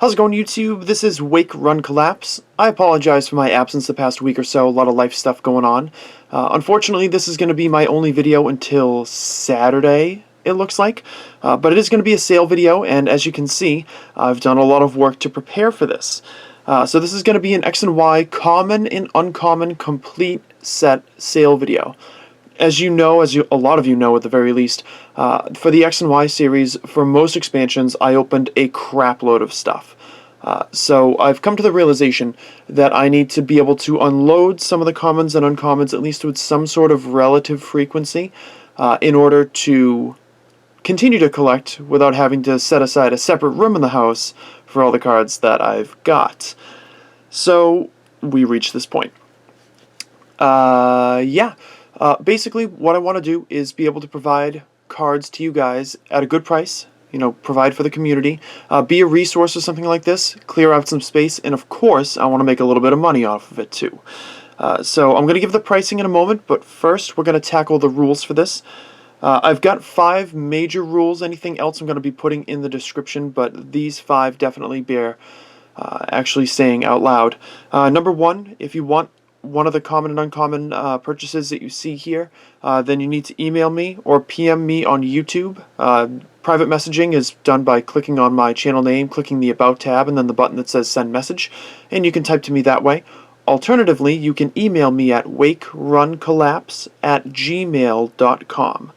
How's it going, YouTube? This is Wake Run Collapse. I apologize for my absence the past week or so, a lot of life stuff going on. Unfortunately, this is going to be my only video until Saturday, it looks like. But it is going to be a sale video, and as you can see, I've done a lot of work to prepare for this. So this is going to be an X and Y common and uncommon complete set sale video. As you know, a lot of you know at the very least, for the X and Y series, for most expansions, I opened a crap load of stuff. So I've come to the realization that I need to be able to unload some of the commons and uncommons, at least with some sort of relative frequency, in order to continue to collect without having to set aside a separate room in the house for all the cards that I've got. So we reach this point. Basically, what I want to do is be able to provide cards to you guys at a good price, provide for the community, be a resource or something like this, clear out some space, and of course, I want to make a little bit of money off of it too. So I'm going to give the pricing in a moment, but first we're going to tackle the rules for this. I've got 5 major rules. Anything else I'm going to be putting in the description, but these 5 definitely bear actually saying out loud. Number 1, if you want one of the common and uncommon purchases that you see here, then you need to email me or PM me on YouTube. Private messaging is done by clicking on my channel name, clicking the About tab, and then the button that says Send Message, and you can type to me that way. Alternatively, you can email me at wakeruncollapse@gmail.com.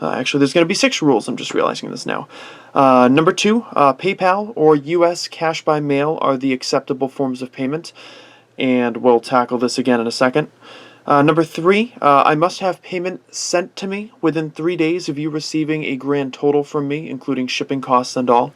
Actually, there's going to be 6 rules. I'm just realizing this now. Number 2, PayPal or US cash by mail are the acceptable forms of payment, and we'll tackle this again in a second. Number 3, I must have payment sent to me within 3 days of you receiving a grand total from me, including shipping costs and all.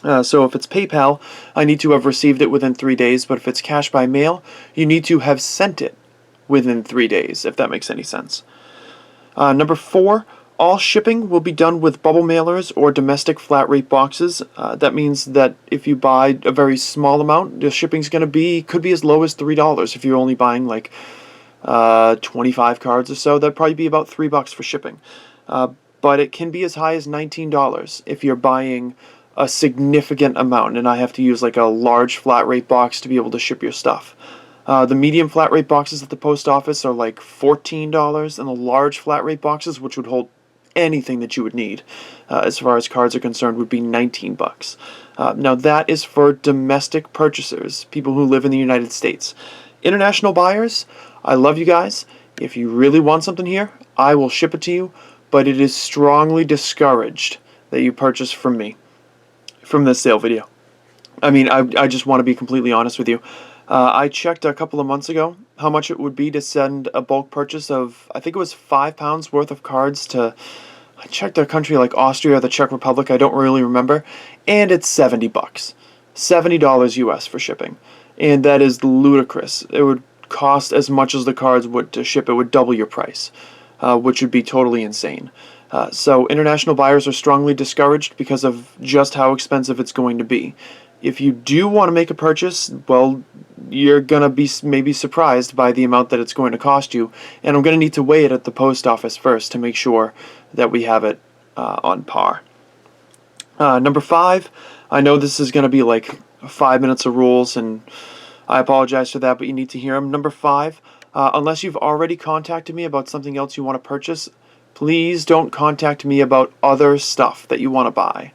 So if it's PayPal, I need to have received it within 3 days, but if it's cash by mail, you need to have sent it within 3 days, if that makes any sense. Number 4, all shipping will be done with bubble mailers or domestic flat rate boxes. That means that if you buy a very small amount, the shipping's could be as low as $3 if you're only buying like 25 cards or so. That'd probably be about $3 for shipping. But it can be as high as $19 if you're buying a significant amount, and I have to use like a large flat rate box to be able to ship your stuff. The medium flat rate boxes at the post office are like $14, and the large flat rate boxes, which would hold anything that you would need as far as cards are concerned, would be $19. Now that is for domestic purchasers, people who live in the United States. International buyers, I love you guys. If you really want something here, I will ship it to you, but it is strongly discouraged that you purchase from me from this sale video. I mean, I just want to be completely honest with you. I checked a couple of months ago how much it would be to send a bulk purchase of, I think it was £5 worth of cards to, I checked a country like Austria or the Czech Republic, I don't really remember, and it's $70. $70 US for shipping. And that is ludicrous. It would cost as much as the cards would to ship. It would double your price, which would be totally insane. So international buyers are strongly discouraged because of just how expensive it's going to be. If you do want to make a purchase, well, you're going to be maybe surprised by the amount that it's going to cost you, and I'm going to need to weigh it at the post office first to make sure that we have it on par. Number 5, I know this is going to be like 5 minutes of rules, and I apologize for that, but you need to hear them. Number 5, unless you've already contacted me about something else you want to purchase, please don't contact me about other stuff that you want to buy.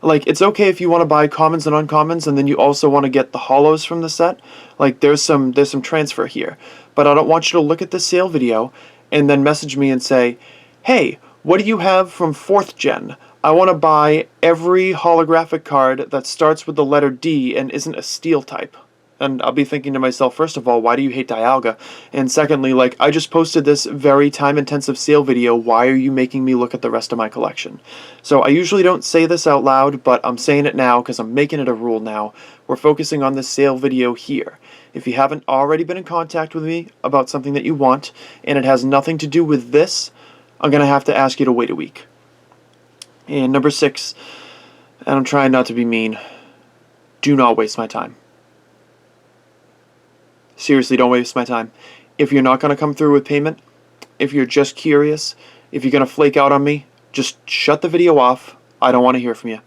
Like, it's okay if you want to buy commons and uncommons, and then you also want to get the holos from the set. Like, there's some transfer here. But I don't want you to look at the sale video and then message me and say, hey, what do you have from 4th gen? I want to buy every holographic card that starts with the letter D and isn't a steel type. And I'll be thinking to myself, first of all, why do you hate Dialga? And secondly, like, I just posted this very time-intensive sale video. Why are you making me look at the rest of my collection? So I usually don't say this out loud, but I'm saying it now because I'm making it a rule now. We're focusing on this sale video here. If you haven't already been in contact with me about something that you want, and it has nothing to do with this, I'm going to have to ask you to wait a week. And number 6, and I'm trying not to be mean, do not waste my time. Seriously, don't waste my time. If you're not going to come through with payment, if you're just curious, if you're going to flake out on me, just shut the video off. I don't want to hear from you.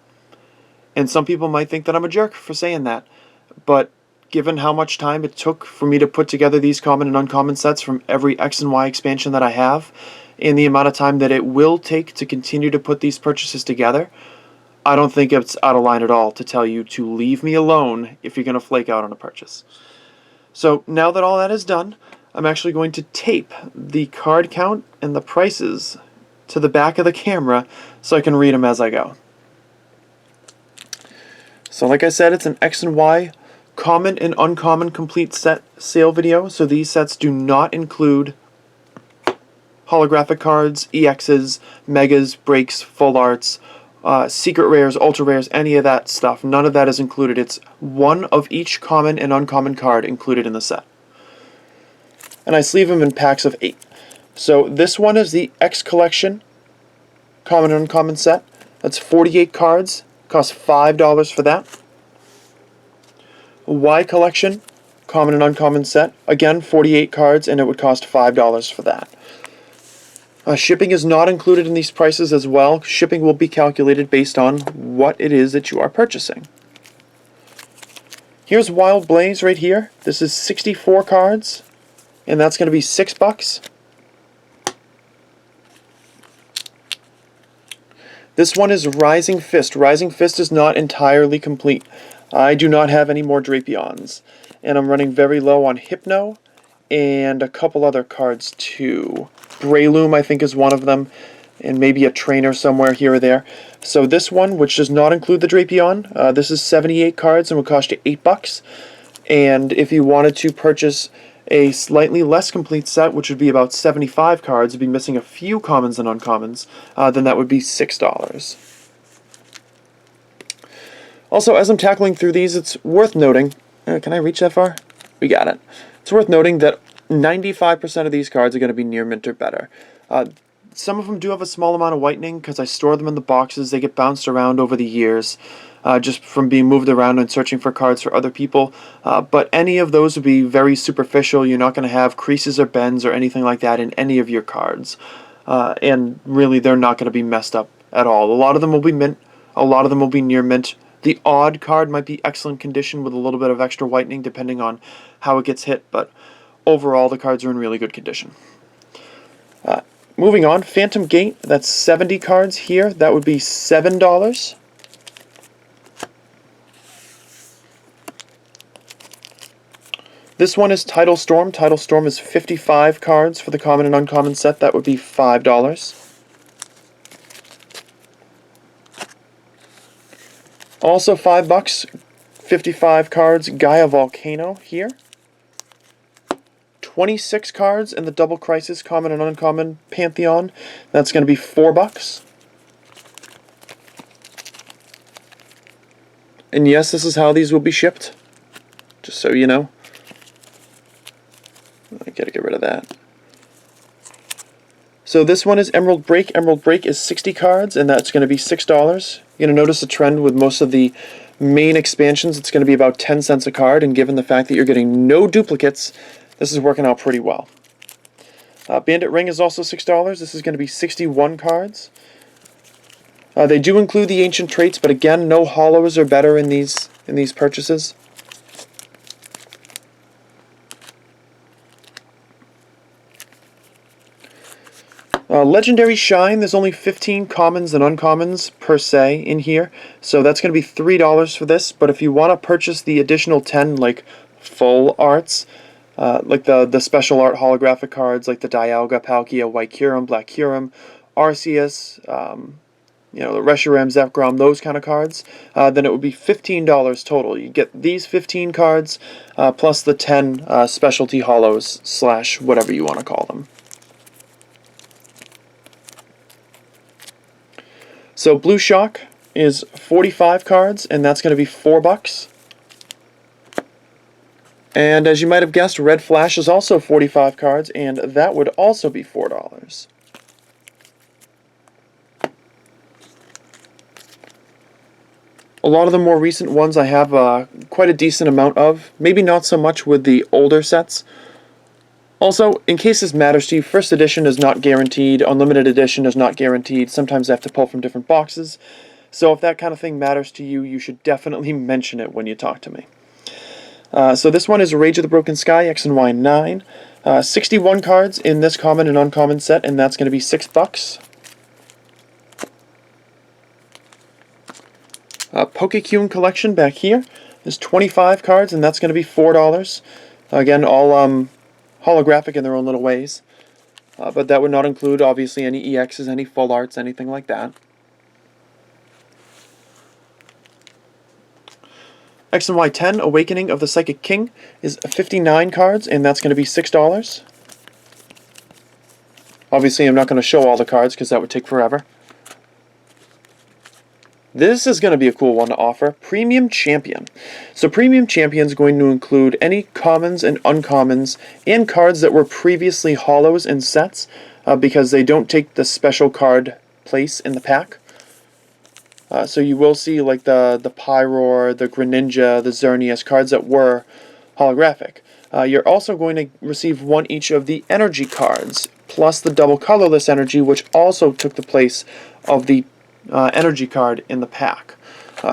And some people might think that I'm a jerk for saying that, but given how much time it took for me to put together these common and uncommon sets from every X and Y expansion that I have, and the amount of time that it will take to continue to put these purchases together, I don't think it's out of line at all to tell you to leave me alone if you're going to flake out on a purchase. So now that all that is done, I'm actually going to tape the card count and the prices to the back of the camera so I can read them as I go. So like I said, it's an X and Y common and uncommon complete set sale video, so these sets do not include holographic cards, EXs, megas, breaks, full arts, secret rares, ultra rares, any of that stuff. None of that is included. It's one of each common and uncommon card included in the set. And I sleeve them in packs of 8. So this one is the X Collection common and uncommon set. That's 48 cards. Costs $5 for that. Y Collection common and uncommon set. Again, 48 cards, and it would cost $5 for that. Shipping is not included in these prices as well. Shipping will be calculated based on what it is that you are purchasing. Here's Wild Blaze right here. This is 64 cards, and that's going to be $6. This one is Rising Fist. Rising Fist is not entirely complete. I do not have any more Drapions, and I'm running very low on Hypno and a couple other cards too. Breloom, I think, is one of them, and maybe a trainer somewhere here or there. So this one, which does not include the Drapion, this is 78 cards and will cost you $8. And if you wanted to purchase a slightly less complete set, which would be about 75 cards, would be missing a few commons and uncommons, then that would be $6. Also, as I'm tackling through these, it's worth noting, can I reach that far? We got it. It's worth noting that 95% of these cards are going to be near mint or better. Some of them do have a small amount of whitening because I store them in the boxes. They get bounced around over the years just from being moved around and searching for cards for other people. But any of those would be very superficial. You're not going to have creases or bends or anything like that in any of your cards. And really, they're not going to be messed up at all. A lot of them will be mint. A lot of them will be near mint. The odd card might be excellent condition with a little bit of extra whitening depending on how it gets hit, but overall the cards are in really good condition. Moving on, Phantom Gate, that's 70 cards here. That would be $7. This one is Tidal Storm. Tidal Storm is 55 cards for the common and uncommon set. That would be $5. Also $5, 55 cards, Gaia Volcano here. 26 cards in the Double Crisis Common and Uncommon Pantheon. That's going to be $4. And yes, this is how these will be shipped. Just so you know. I gotta get rid of that. So this one is Emerald Break. Emerald Break is 60 cards, and that's going to be $6. You're going to notice a trend with most of the main expansions. It's going to be about 10 cents a card, and given the fact that you're getting no duplicates, this is working out pretty well. Bandit Ring is also $6. This is going to be 61 cards. They do include the ancient traits, but again, no holos are better in these purchases. Legendary Shine, there's only 15 commons and uncommons per se in here, so that's going to be $3 for this, but if you want to purchase the additional 10, like, full arts, like the special art holographic cards, like the Dialga, Palkia, White Kyurem, Black Kyurem, Arceus, the Reshiram, Zekrom, those kind of cards, then it would be $15 total. You get these 15 cards, plus the 10 specialty holos / whatever you want to call them. So Blue Shock is 45 cards, and that's going to be $4. And as you might have guessed, Red Flash is also 45 cards, and that would also be $4. A lot of the more recent ones I have quite a decent amount of, maybe not so much with the older sets. Also, in case this matters to you, first edition is not guaranteed, unlimited edition is not guaranteed. Sometimes I have to pull from different boxes. So if that kind of thing matters to you, you should definitely mention it when you talk to me. So this one is Rage of the Broken Sky X and Y 9. 61 cards in this common and uncommon set, and that's going to be $6. Pokecune Collection back here is 25 cards, and that's going to be $4. Again, all holographic in their own little ways. But that would not include, obviously, any EXs, any full arts, anything like that. X and Y 10, Awakening of the Psychic King, is 59 cards, and that's going to be $6. Obviously, I'm not going to show all the cards because that would take forever. This is going to be a cool one to offer. Premium Champion. So Premium Champion is going to include any commons and uncommons and cards that were previously holos in sets because they don't take the special card place in the pack. So you will see like the Pyroar, the Greninja, the Xerneas, cards that were holographic. You're also going to receive one each of the energy cards, plus the double colorless energy, which also took the place of the energy card in the pack.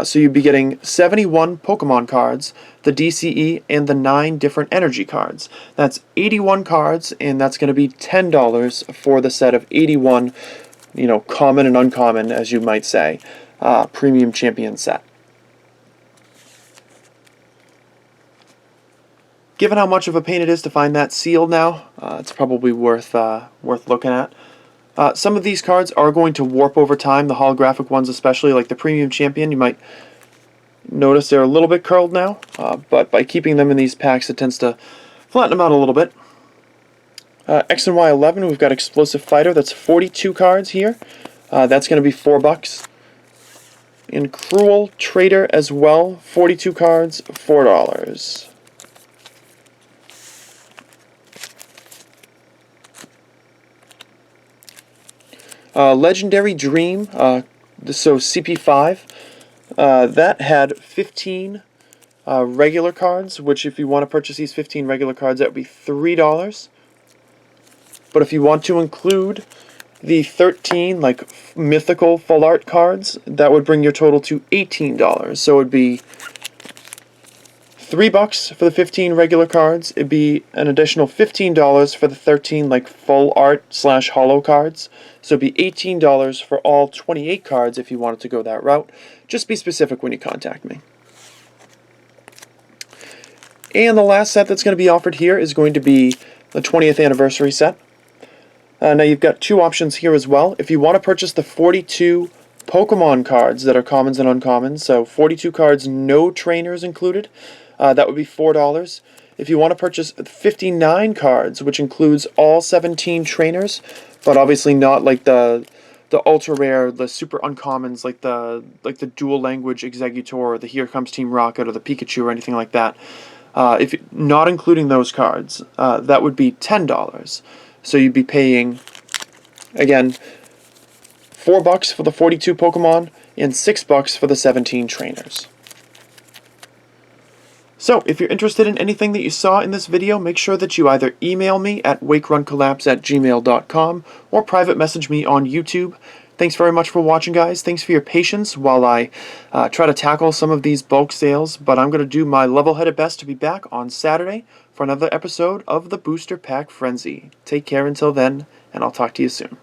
So you'd be getting 71 Pokemon cards, the DCE, and the 9 different energy cards. That's 81 cards, and that's going to be $10 for the set of 81, common and uncommon, as you might say, Premium Champion set. Given how much of a pain it is to find that sealed now, it's probably worth looking at. Some of these cards are going to warp over time, the holographic ones especially, like the Premium Champion. You might notice they're a little bit curled now, but by keeping them in these packs, it tends to flatten them out a little bit. X and Y 11, we've got Explosive Fighter. That's 42 cards here. That's going to be $4. And Cruel Trader as well, 42 cards, $4. Legendary Dream, so CP5, that had 15 regular cards, which if you want to purchase these 15 regular cards, that would be $3. But if you want to include the 13 mythical full art cards, that would bring your total to $18. So it would be $3 for the 15 regular cards. It'd be an additional $15 for the 13 full art / holo cards. So it'd be $18 for all 28 cards if you wanted to go that route. Just be specific when you contact me. And the last set that's going to be offered here is going to be the 20th anniversary set. Now you've got two options here as well. If you want to purchase the 42 Pokemon cards that are commons and uncommons, so 42 cards, no trainers included, that would be $4. If you want to purchase 59 cards, which includes all 17 trainers, but obviously not like the ultra rare, the super uncommons, like the dual language Exeggutor, or the Here Comes Team Rocket, or the Pikachu, or anything like that, if not including those cards, that would be $10. So you'd be paying, again, $4 for the 42 Pokemon and $6 for the 17 trainers. So, if you're interested in anything that you saw in this video, make sure that you either email me at wakeruncollapse@gmail.com or private message me on YouTube. Thanks very much for watching, guys. Thanks for your patience while I try to tackle some of these bulk sales, but I'm going to do my level-headed best to be back on Saturday for another episode of the Booster Pack Frenzy. Take care until then, and I'll talk to you soon.